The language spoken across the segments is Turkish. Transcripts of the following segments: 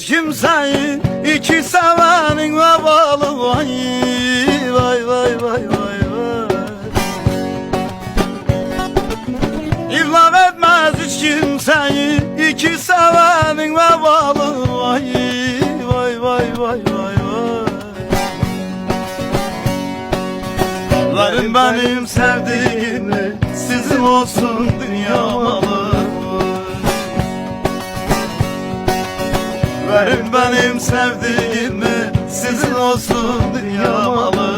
kimseyi, iki sevenin vebalı. Vay vay vay vay vay vay. İllak etmez hiç kimseyi, iki sevenin vebalı. Vay vay vay vay vay vay. Verin benim sevdiğimi, sizin olsun dünya malı. Verin benim sevdiğimi, sizin olsun dünya malı.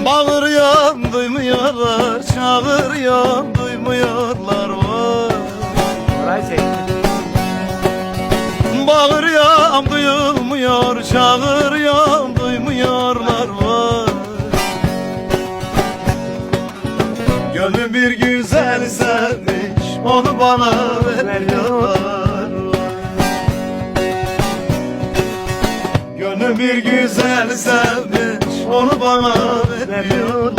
Bağırıyorum duymuyorlar, çağırıyorum duymuyorlar. Bağırıyorum duyulmuyor, çağırıyorum duymuyorlar. Gönlüm bir güzel sevmiş, onu bana veriyorlar. Gönlüm bir güzel sevmiş, onu bana veriyorlar.